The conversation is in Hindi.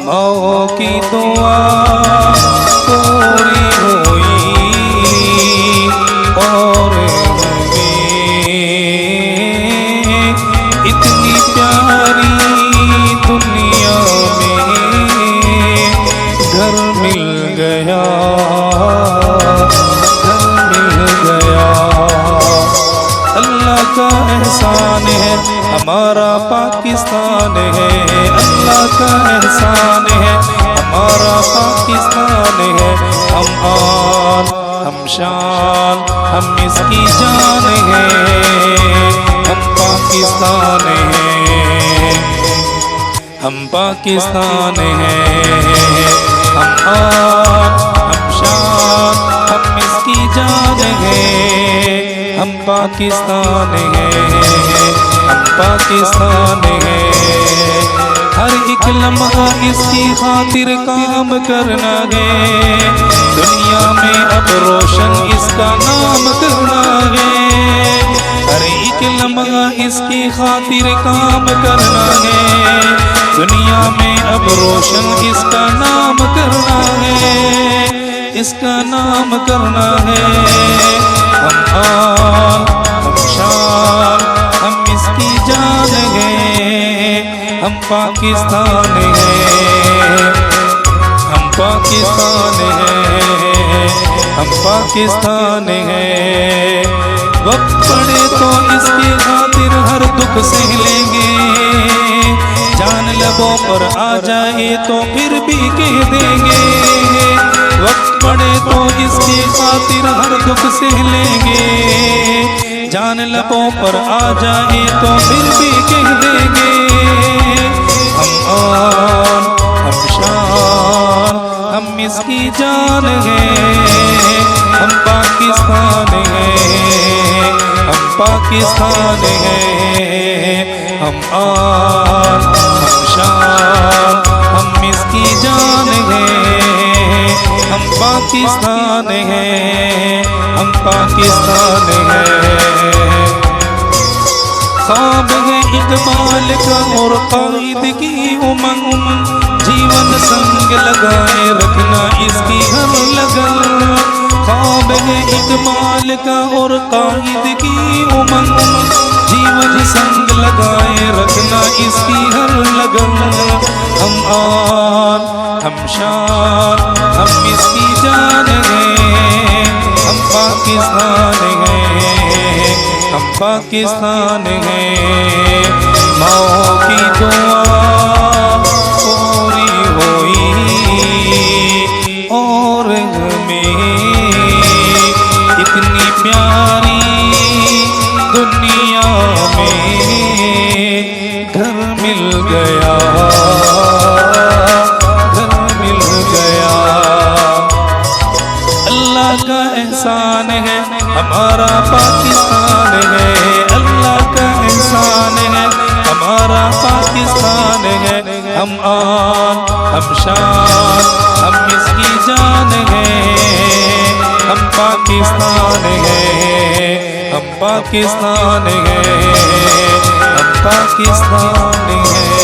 माओ की दुआ पूरी हुई और हमें इतनी प्यारी दुनिया में घर मिल गया, घर मिल गया। अल्लाह का एहसान है हमारा पाकिस्तान है, अल्लाह का एहसान है हमारा पाकिस्तान है। हम आन हम शान हम इसकी जान है, हम पाकिस्तान है, हम पाकिस्तान है। हम आन हम शान हम इसकी जान है, हम पाकिस्तान है, हम पाकिस्तान है। हर एक लम्हा इसकी खातिर काम करना है, दुनिया में अब रोशन इसका नाम करना है। हर एक लम्हा इसकी खातिर काम करना है, दुनिया में अब रोशन इसका नाम करना है, इसका नाम करना है। हम आन हम शान हम इसकी जान है, हम पाकिस्तान है, हम पाकिस्तान है, हम पाकिस्तान है। वक्त पड़े तो इसकी खातिर हर दुख सह लेंगे, जान लबों पर आ जाए तो फिर भी कह देंगे। वक्त पड़े तो इसकी खातिर हर दुख सह लेंगे, जान लबों पर आ जाए तो फिर भी कह देंगे। हम आन हम शान हम इसकी जान है, हम पाकिस्तान है, हम पाकिस्तान है। हम आन हम शान हम इसकी जान है, हम पाकिस्तान है, हम पाकिस्तान है। ख्वाब है इकबाल का और कायद की उमंग, जीवन संग लगाए रखना इसकी हर लगन। ख्वाब है इकबाल का और कायद की उमंग, जीवन संग लगाए रखना इसकी हर लगन। हम आन हम शान हम इसकी जान है, हम पाकिस्तान है, हम पाकिस्तान है। माओ की दुआ पूरी हुई और हमें इतनी प्यारी दुनिया में घर मिल गया, घर मिल गया। अल्लाह का एहसान है हमारा पाकिस्तान है, अल्लाह का एहसान है हमारा पाकिस्तान है। हम आन हम शान हम इसकी जान है, हम पाकिस्तान है, हम पाकिस्तान है, हम पाकिस्तान है।